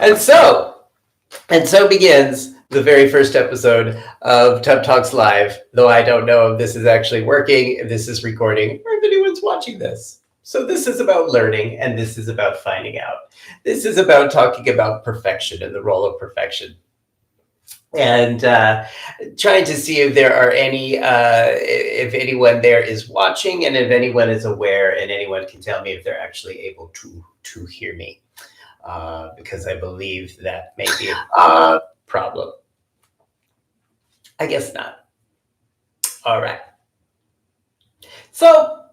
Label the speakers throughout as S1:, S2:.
S1: And so, and so begins the very first episode of Tub Talks Live, though I don't know if this is actually working, if this is recording, or if anyone's watching this. So this is about learning, and this is about finding out. This is about talking about perfection and the role of perfection. And trying to see if there are any, if anyone there is watching, and if anyone is aware, and anyone can tell me if they're actually able to hear me. Because I believe that may be a problem. I guess not. All right. So,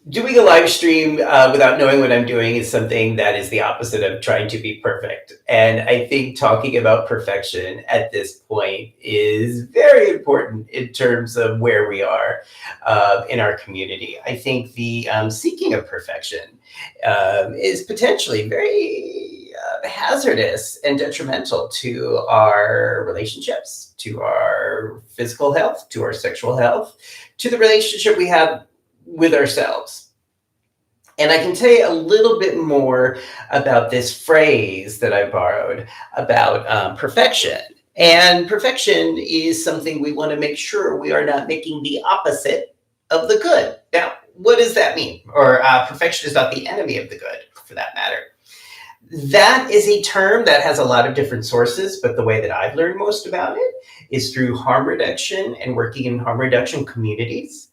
S1: doing a live stream without knowing what I'm doing is something that is the opposite of trying to be perfect. And I think talking about perfection at this point is very important in terms of where we are in our community. I think the seeking of perfection is potentially very hazardous and detrimental to our relationships, to our physical health, to our sexual health, to the relationship we have with ourselves. And I can tell you a little bit more about this phrase that I borrowed about perfection. And perfection is something we want to make sure we are not making the opposite of the good. Now, what does that mean? Or perfection is not the enemy of the good, for that matter. That is a term that has a lot of different sources, but the way that I've learned most about it is through harm reduction and working in harm reduction communities.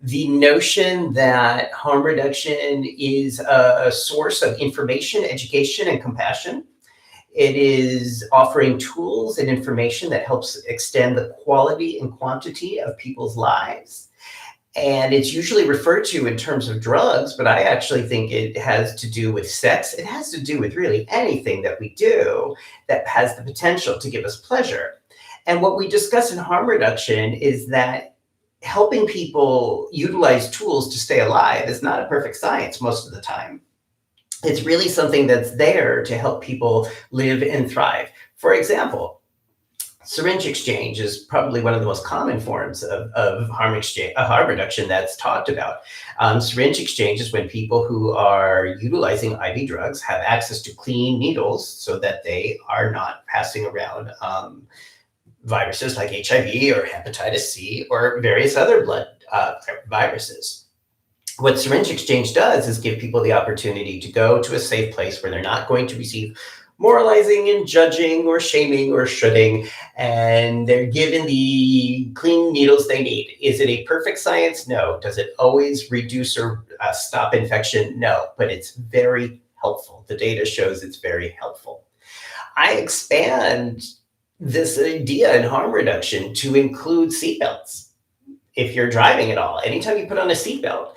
S1: The notion that harm reduction is a source of information, education, and compassion. It is offering tools and information that helps extend the quality and quantity of people's lives. And it's usually referred to in terms of drugs, but I actually think it has to do with sex. It has to do with really anything that we do that has the potential to give us pleasure. And what we discuss in harm reduction is that helping people utilize tools to stay alive is not a perfect science most of the time. It's really something that's there to help people live and thrive. For example, syringe exchange is probably one of the most common forms of harm reduction that's talked about. Syringe exchange is when people who are utilizing IV drugs have access to clean needles so that they are not passing around viruses like HIV or hepatitis C or various other blood viruses. What syringe exchange does is give people the opportunity to go to a safe place where they're not going to receive moralizing and judging or shaming or shoulding, and they're given the clean needles they need. Is it a perfect science? No. Does it always reduce or stop infection? No, but it's very helpful. The data shows it's very helpful. I expand this idea in harm reduction to include seatbelts. If you're driving at all, anytime you put on a seatbelt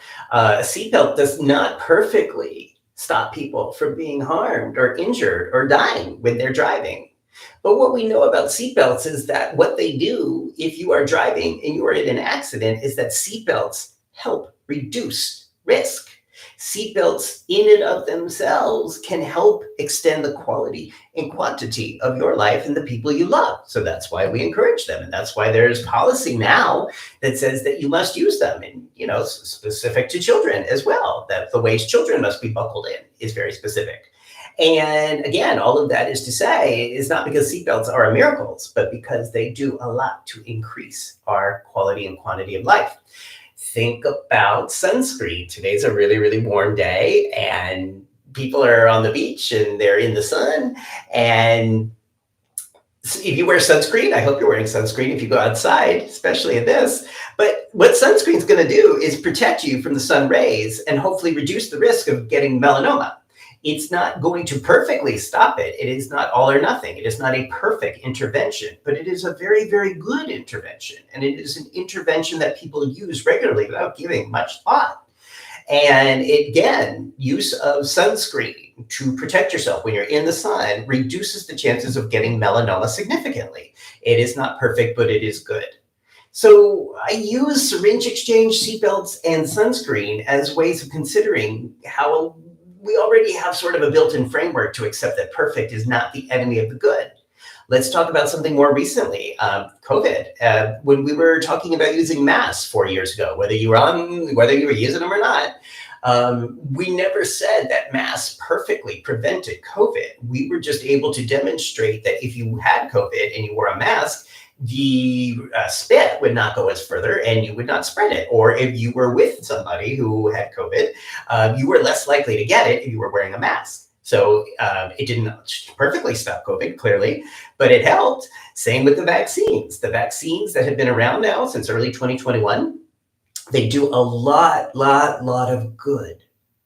S1: does not perfectly stop people from being harmed or injured or dying when they're driving. But what we know about seatbelts is that what they do if you are driving and you are in an accident is that seatbelts help reduce risk. Seatbelts in and of themselves can help extend the quality and quantity of your life and the people you love. So that's why we encourage them. And that's why there's policy now that says that you must use them, and, specific to children as well, that the ways children must be buckled in is very specific. And again, all of that is to say is not because seatbelts are miracles, but because they do a lot to increase our quality and quantity of life. Think about sunscreen. Today's a really, really warm day, and people are on the beach and they're in the sun. And if you wear sunscreen, I hope you're wearing sunscreen if you go outside, especially in this. But what sunscreen is going to do is protect you from the sun rays and hopefully reduce the risk of getting melanoma. It's not going to perfectly stop it. It is not all or nothing. It is not a perfect intervention, but it is a very, very good intervention. And it is an intervention that people use regularly without giving much thought. And again, use of sunscreen to protect yourself when you're in the sun reduces the chances of getting melanoma significantly. It is not perfect, but it is good. So I use syringe exchange, seatbelts, and sunscreen as ways of considering how we already have sort of a built-in framework to accept that perfect is not the enemy of the good. Let's talk about something more recently, COVID. When we were talking about using masks 4 years ago, whether you were using them or not, We never said that masks perfectly prevented COVID. We were just able to demonstrate that if you had COVID and you wore a mask, the spit would not go as further and you would not spread it. Or if you were with somebody who had COVID, you were less likely to get it if you were wearing a mask. So it didn't perfectly stop COVID, clearly, but it helped. Same with the vaccines. The vaccines that have been around now since early 2021, they do a lot of good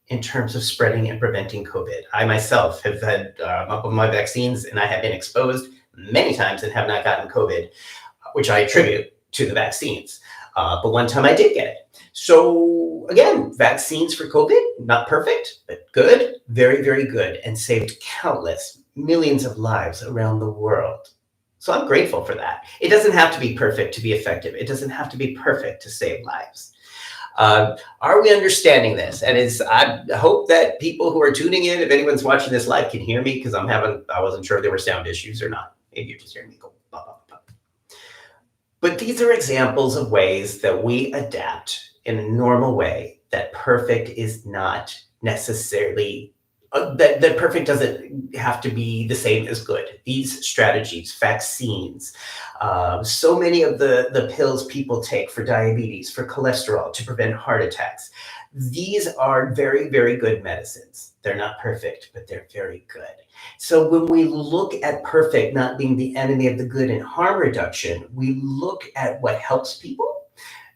S1: in terms of spreading and preventing COVID. I myself have had my vaccines and I have been exposed many times and have not gotten COVID, which I attribute to the vaccines. But one time I did get it. So again, vaccines for COVID, not perfect, but good, very good, and saved countless millions of lives around the world. So I'm grateful for that. It doesn't have to be perfect to be effective. It doesn't have to be perfect to save lives. Are we understanding this? And I hope that people who are tuning in, if anyone's watching this live, can hear me, because I wasn't sure if there were sound issues or not. Maybe you're just hearing me go, bah, bah, bah. But these are examples of ways that we adapt in a normal way, that perfect is not necessarily, that perfect doesn't have to be the same as good. These strategies, vaccines, so many of the pills people take for diabetes, for cholesterol, to prevent heart attacks, these are very good medicines. They're not perfect, but they're very good. So when we look at perfect not being the enemy of the good in harm reduction, we look at what helps people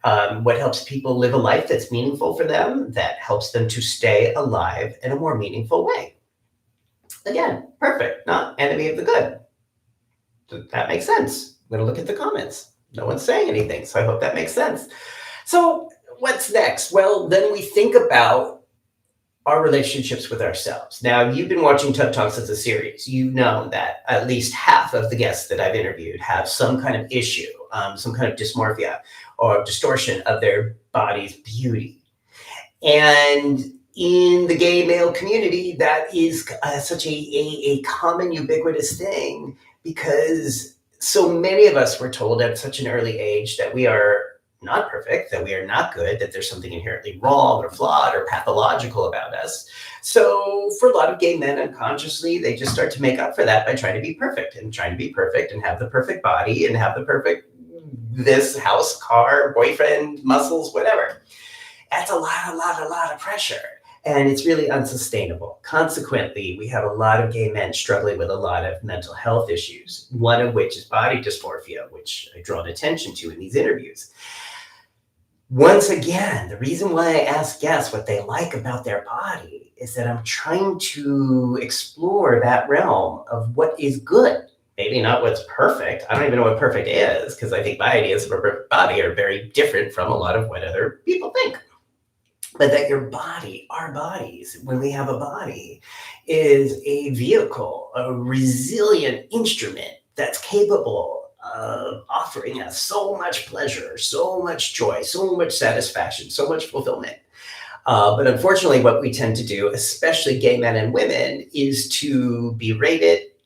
S1: live a life that's meaningful for them, that helps them to stay alive in a more meaningful way. Again, perfect, not enemy of the good. That makes sense. I'm going to look at the comments. No one's saying anything, so I hope that makes sense. So what's next? Well, then we think about our relationships with ourselves. Now, you've been watching Tough Talks as a series. You know that at least half of the guests that I've interviewed have some kind of issue, some kind of dysmorphia or distortion of their body's beauty. And in the gay male community, that is such a common, ubiquitous thing, because so many of us were told at such an early age that we are not perfect, that we are not good, that there's something inherently wrong or flawed or pathological about us. So for a lot of gay men, unconsciously, they just start to make up for that by trying to be perfect and have the perfect body and have the perfect this house, car, boyfriend, muscles, whatever. That's a lot of pressure. And it's really unsustainable. Consequently, we have a lot of gay men struggling with a lot of mental health issues, one of which is body dysmorphia, which I draw attention to in these interviews. Once again, the reason why I ask guests what they like about their body is that I'm trying to explore that realm of what is good. Maybe not what's perfect. I don't even know what perfect is, because I think my ideas of a perfect body are very different from a lot of what other people think. But that your body, our bodies, when we have a body, is a vehicle, a resilient instrument that's capable of offering us so much pleasure, so much joy, so much satisfaction, so much fulfillment. But unfortunately, what we tend to do, especially gay men and women, is to berate it,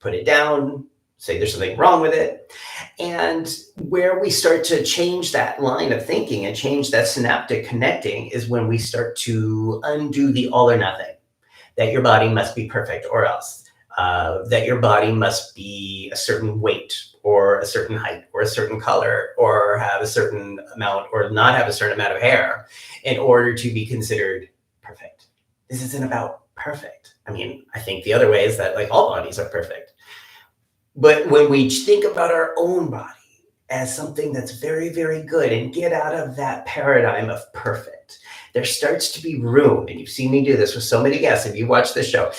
S1: put it down, say there's something wrong with it. And where we start to change that line of thinking and change that synaptic connecting is when we start to undo the all or nothing, that your body must be perfect or else, that your body must be a certain weight or a certain height or a certain color or have a certain amount or not have a certain amount of hair in order to be considered perfect. This isn't about perfect. I mean, I think the other way is that like all bodies are perfect. But when we think about our own body as something that's very good and get out of that paradigm of perfect, there starts to be room, and you've seen me do this with so many guests, if you watch this show,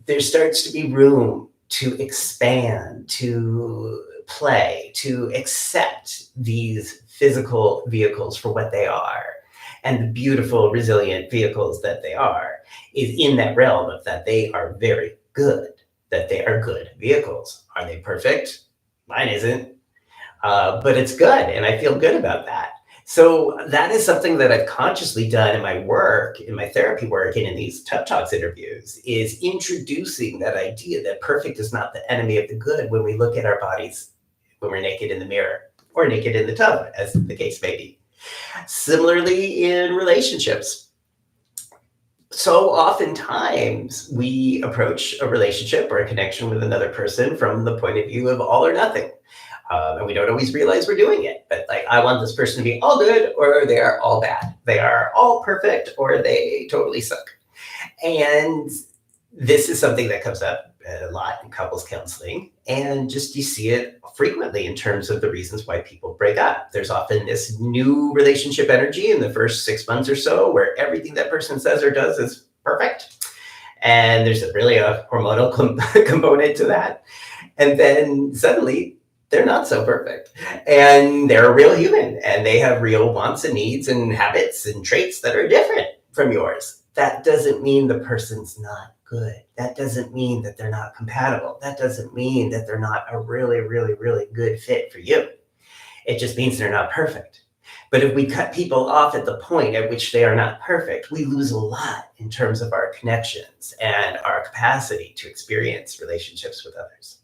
S1: there starts to be room to expand, to play, to accept these physical vehicles for what they are. And the beautiful, resilient vehicles that they are is in that realm of that they are very good, that they are good vehicles. Are they perfect? Mine isn't, but it's good, and I feel good about that. So that is something that I've consciously done in my work, in my therapy work, and in these Tough Talks interviews, is introducing that idea that perfect is not the enemy of the good when we look at our bodies when we're naked in the mirror or naked in the tub, as the case may be. Similarly, in relationships, So oftentimes we approach a relationship or a connection with another person from the point of view of all or nothing. And we don't always realize we're doing it. But like, I want this person to be all good or they are all bad. They are all perfect or they totally suck. And this is something that comes up a lot in couples counseling. And just you see it frequently in terms of the reasons why people break up. There's often this new relationship energy in the first 6 months or so where everything that person says or does is perfect. And there's really a hormonal component to that. And then suddenly they're not so perfect. And they're a real human and they have real wants and needs and habits and traits that are different from yours. That doesn't mean the person's not good. That doesn't mean that they're not compatible. That doesn't mean that they're not a really, really, really good fit for you. It just means they're not perfect. But if we cut people off at the point at which they are not perfect, we lose a lot in terms of our connections and our capacity to experience relationships with others.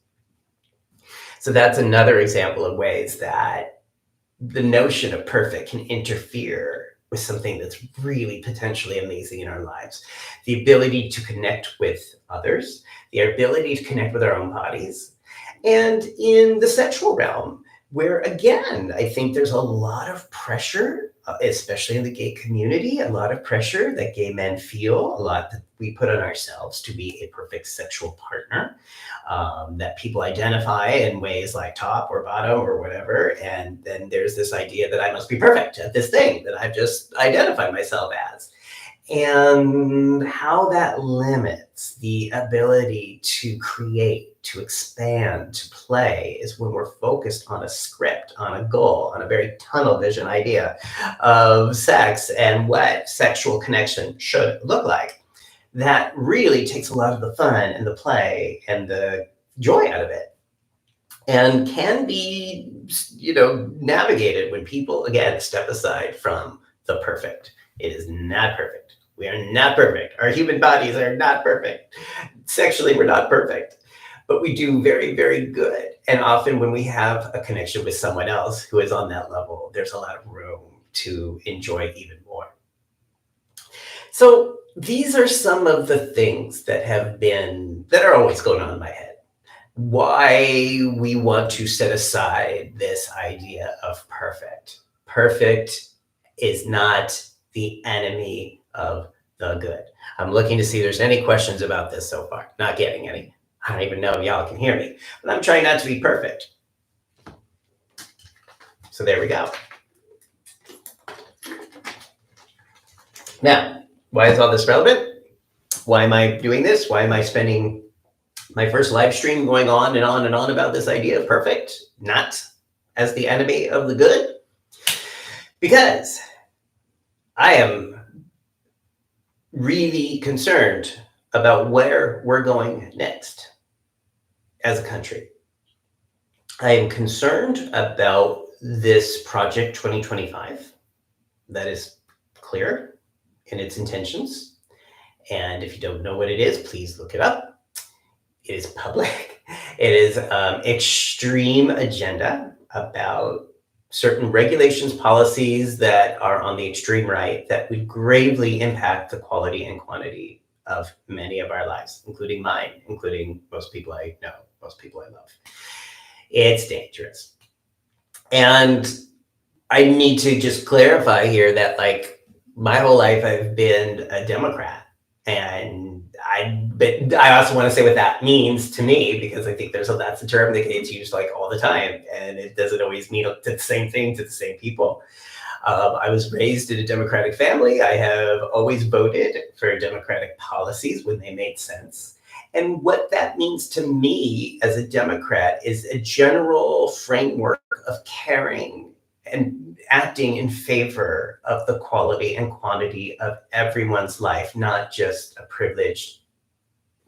S1: So that's another example of ways that the notion of perfect can interfere with something that's really potentially amazing in our lives. The ability to connect with others, the ability to connect with our own bodies. And in the sexual realm, where again, I think there's a lot of pressure, especially in the gay community, a lot of pressure that gay men feel, a lot that we put on ourselves to be a perfect sexual partner, that people identify in ways like top or bottom or whatever. And then there's this idea that I must be perfect at this thing that I've just identified myself as. And how that limits the ability to create, to expand, to play is when we're focused on a script, on a goal, on a very tunnel vision idea of sex and what sexual connection should look like. That really takes a lot of the fun and the play and the joy out of it and can be, navigated when people again step aside from the perfect. It is not perfect. We are not perfect. Our human bodies are not perfect. Sexually, we're not perfect, but we do very, very good. And often when we have a connection with someone else who is on that level, there's a lot of room to enjoy even more. So these are some of the things that are always going on in my head. Why we want to set aside this idea of perfect. Perfect is not the enemy of the good. I'm looking to see if there's any questions about this so far. Not getting any. I don't even know if y'all can hear me, but I'm trying not to be perfect. So there we go. Now, why is all this relevant? Why am I doing this? Why am I spending my first live stream going on and on and on about this idea of perfect, not as the enemy of the good? Because I am really concerned about where we're going next as a country. I am concerned about this Project 2025 that is clear in its intentions. And if you don't know what it is, please look it up. It is public. It is extreme agenda about certain regulations, policies that are on the extreme right that would gravely impact the quality and quantity of many of our lives, including mine, including most people I know, most people I love. It's dangerous. And I need to just clarify here that like my whole life I've been a Democrat. And I also want to say what that means to me, because I think that's a term that gets used like all the time, and it doesn't always mean the same thing to the same people. I was raised in a Democratic family. I have always voted for Democratic policies when they made sense. And what that means to me as a Democrat is a general framework of caring and acting in favor of the quality and quantity of everyone's life, not just a privileged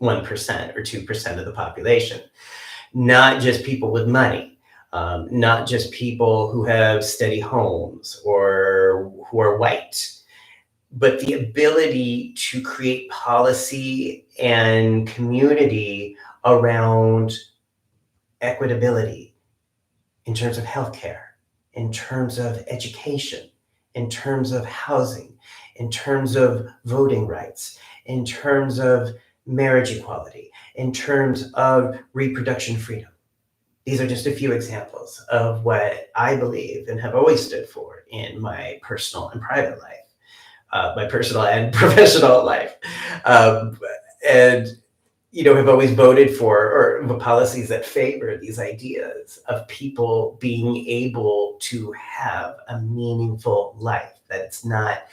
S1: 1% or 2% of the population, not just people with money, not just people who have steady homes or who are white, but the ability to create policy and community around equitability in terms of healthcare, in terms of education, in terms of housing, in terms of voting rights, in terms of marriage equality, in terms of reproduction freedom. These are just a few examples of what I believe and have always stood for in my personal and private life, my personal and professional life. Um, and have always voted for or policies that favor these ideas of people being able to have a meaningful life, that it's not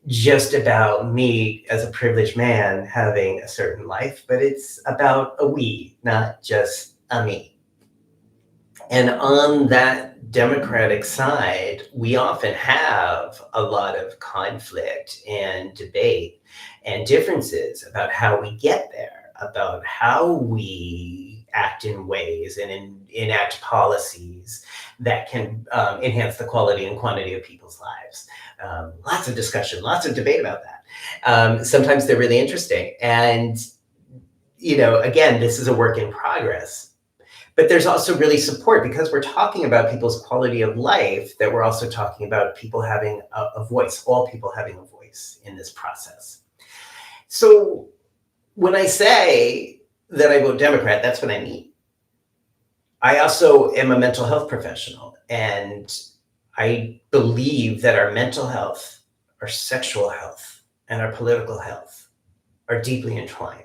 S1: just about me as a privileged man having a certain life, but it's about a we, not just a me. And on that Democratic side, we often have a lot of conflict and debate and differences about how we get there, about how we act in ways and enact policies that can enhance the quality and quantity of people's lives. Lots of discussion, lots of debate about that. Sometimes they're really interesting. And, again, this is a work in progress. But there's also really support because we're talking about people's quality of life, that we're also talking about people having a voice, all people having a voice in this process. So when I say that I vote Democrat, that's what I mean. I also am a mental health professional, and I believe that our mental health, our sexual health, and our political health are deeply entwined.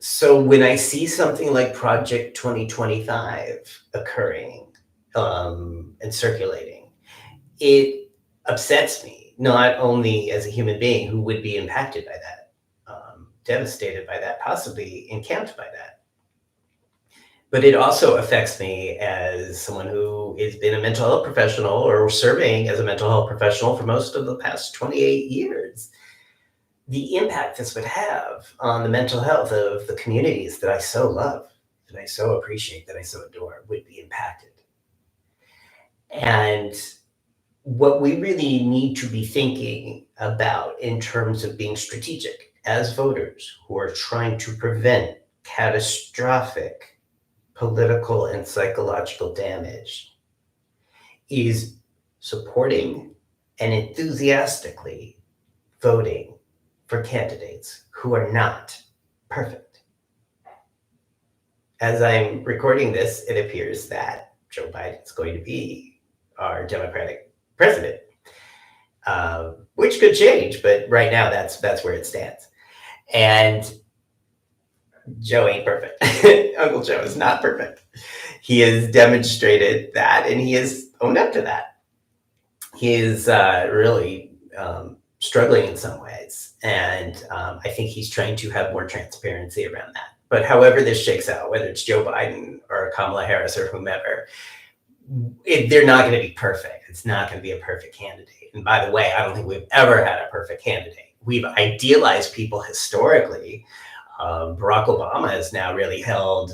S1: So when I see something like Project 2025 occurring and circulating, it upsets me, not only as a human being who would be impacted by that, devastated by that, possibly encamped by that, but it also affects me as someone who has been a mental health professional or serving as a mental health professional for most of the past 28 years. The impact this would have on the mental health of the communities that I so love, that I so appreciate, that I so adore, would be impacted. And what we really need to be thinking about in terms of being strategic as voters who are trying to prevent catastrophic political and psychological damage is supporting and enthusiastically voting for candidates who are not perfect. As I'm recording this, it appears that Joe Biden is going to be our Democratic president, which could change, but right now that's where it stands. And Joe ain't perfect. Uncle Joe is not perfect. He has demonstrated that, and he has owned up to that. He is really struggling in some ways. And I think he's trying to have more transparency around that. But however this shakes out, whether it's Joe Biden or Kamala Harris or whomever, they're not going to be perfect. It's not going to be a perfect candidate. And by the way, I don't think we've ever had a perfect candidate. We've idealized people historically. Barack Obama is now really held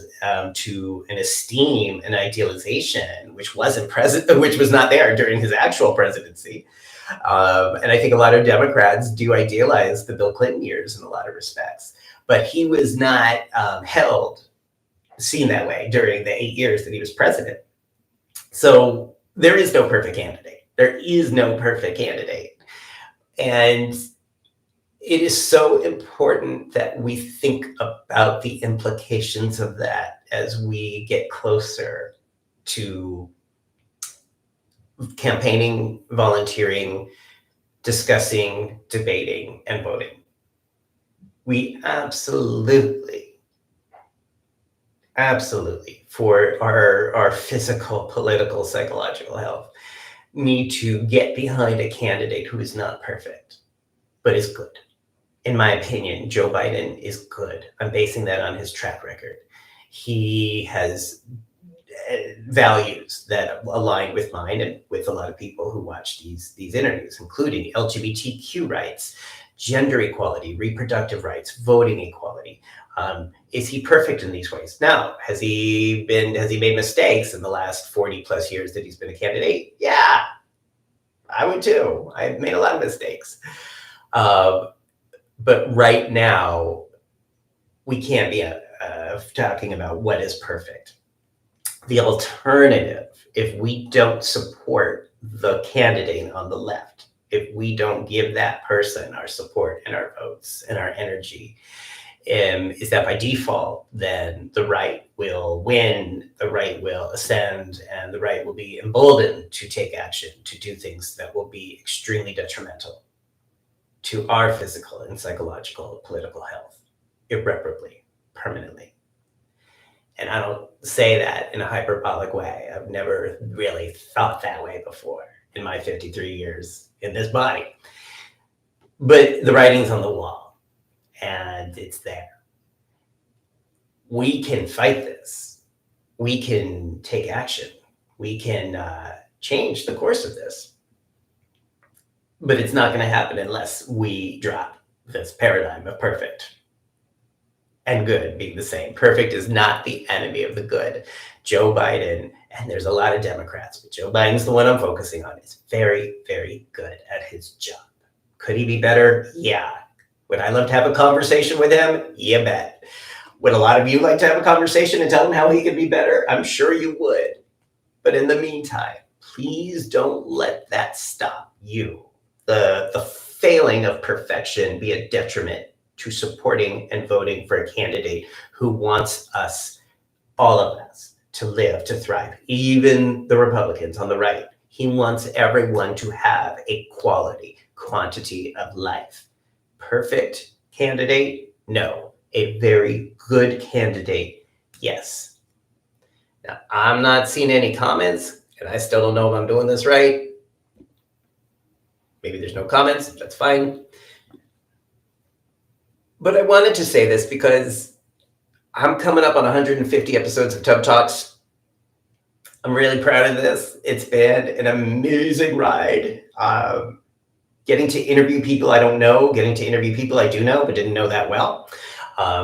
S1: to an esteem and idealization, which was not there during his actual presidency. And I think a lot of Democrats do idealize the Bill Clinton years in a lot of respects, but he was not seen that way during the 8 years that he was president. So there is no perfect candidate. There is no perfect candidate. And it is so important that we think about the implications of that as we get closer to campaigning, volunteering, discussing, debating, and voting. We absolutely, for our physical, political, psychological health, need to get behind a candidate who is not perfect, but is good. In my opinion, Joe Biden is good. I'm basing that on his track record. He has values that align with mine and with a lot of people who watch these interviews, including LGBTQ rights, gender equality, reproductive rights, voting equality. Is he perfect in these ways? No. Has he made mistakes in the last 40 plus years that he's been a candidate? Yeah, I would too. I've made a lot of mistakes. But right now, we can't be talking about what is perfect. The alternative, if we don't support the candidate on the left, if we don't give that person our support and our votes and our energy, is that by default, then the right will win, the right will ascend, and the right will be emboldened to take action, to do things that will be extremely detrimental to our physical and psychological, political health, irreparably, permanently. And I don't say that in a hyperbolic way. I've never really thought that way before in my 53 years in this body. But the writing's on the wall, and it's there. We can fight this. We can take action. We can change the course of this. But it's not going to happen unless we drop this paradigm of perfect and good being the same. Perfect is not the enemy of the good. Joe Biden, and there's a lot of Democrats, but Joe Biden's the one I'm focusing on, is very, very good at his job. Could he be better? Yeah. Would I love to have a conversation with him? You bet. Would a lot of you like to have a conversation and tell him how he could be better? I'm sure you would. But in the meantime, please don't let that stop you. The failing of perfection be a detriment to supporting and voting for a candidate who wants us, all of us, to live, to thrive, even the Republicans on the right. He wants everyone to have a quality, quantity of life. Perfect candidate? No. A very good candidate? Yes. Now, I'm not seeing any comments, and I still don't know if I'm doing this right. Maybe there's no comments. That's fine. But I wanted to say this because I'm coming up on 150 episodes of Tub Talks. I'm really proud of this. It's been an amazing ride. Getting to interview people I don't know, getting to interview people I do know, but didn't know that well.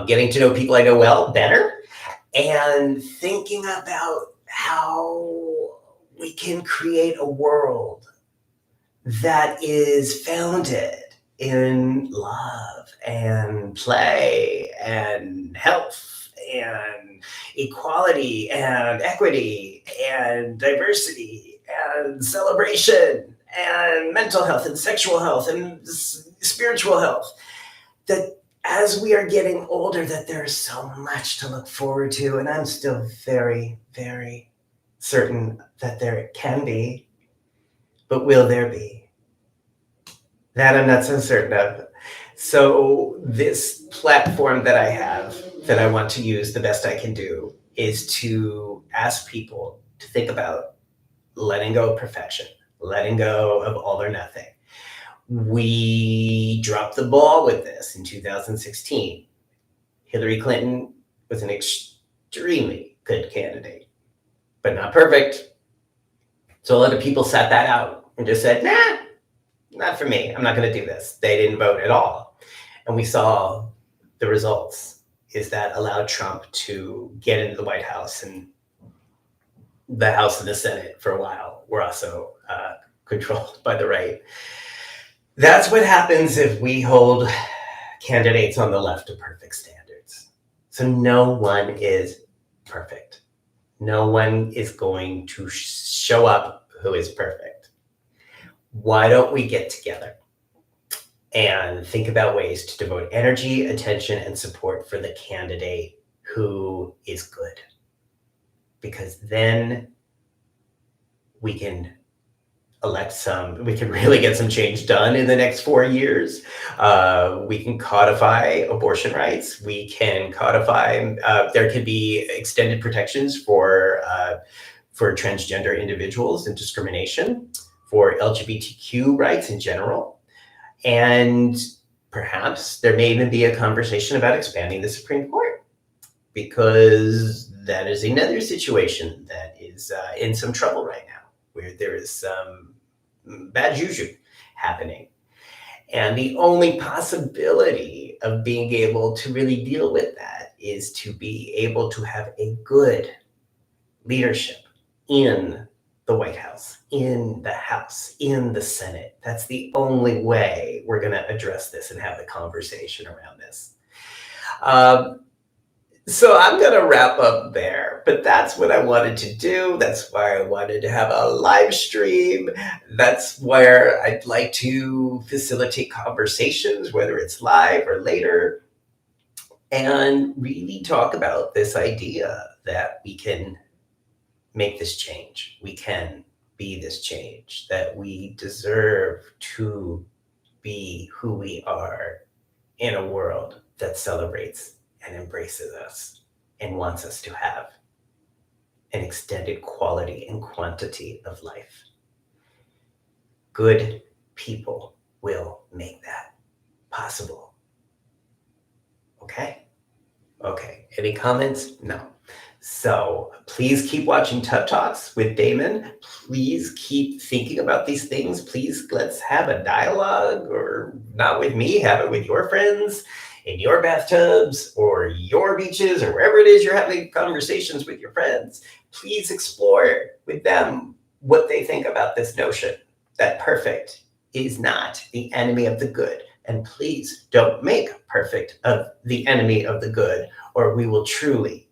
S1: Getting to know people I know well, better. And thinking about how we can create a world that is founded in love and play and health and equality and equity and diversity and celebration and mental health and sexual health and spiritual health. That as we are getting older, that there's so much to look forward to, and I'm still very, very certain that there can be, but will there be? That I'm not so certain of. So this platform that I have, that I want to use the best I can do, is to ask people to think about letting go of perfection, letting go of all or nothing. We dropped the ball with this in 2016. Hillary Clinton was an extremely good candidate, but not perfect. So a lot of people sat that out and just said, nah, not for me. I'm not going to do this. They didn't vote at all. And we saw the results is that allowed Trump to get into the White House, and the House and the Senate for a while were also controlled by the right. That's what happens if we hold candidates on the left to perfect standards. So no one is perfect. No one is going to show up who is perfect. Why don't we get together and think about ways to devote energy, attention, and support for the candidate who is good? Because then we can we can really get some change done in the next 4 years. We can codify abortion rights. We can codify, there could be extended protections for transgender individuals and discrimination, for LGBTQ rights in general. And perhaps there may even be a conversation about expanding the Supreme Court, because that is another situation that is in some trouble right now, where there is some bad juju happening. And the only possibility of being able to really deal with that is to be able to have a good leadership in the White House, in the House, in the Senate. That's the only way we're going to address this and have the conversation around this. So I'm going to wrap up there, but that's what I wanted to do. That's why I wanted to have a live stream. That's where I'd like to facilitate conversations, whether it's live or later, and really talk about this idea that we can make this change. We can be this change, that we deserve to be who we are in a world that celebrates and embraces us and wants us to have an extended quality and quantity of life. Good people will make that possible. Okay? Okay. Any comments? No. So please keep watching Tub Talks with Damon. Please keep thinking about these things. Please let's have a dialogue, or not with me, have it with your friends in your bathtubs or your beaches or wherever it is you're having conversations with your friends. Please explore with them what they think about this notion that perfect is not the enemy of the good. And please don't make perfect of the enemy of the good, or we will truly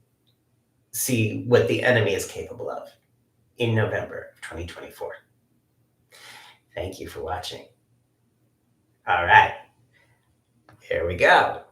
S1: see what the enemy is capable of in November of 2024. Thank you for watching. All right, here we go.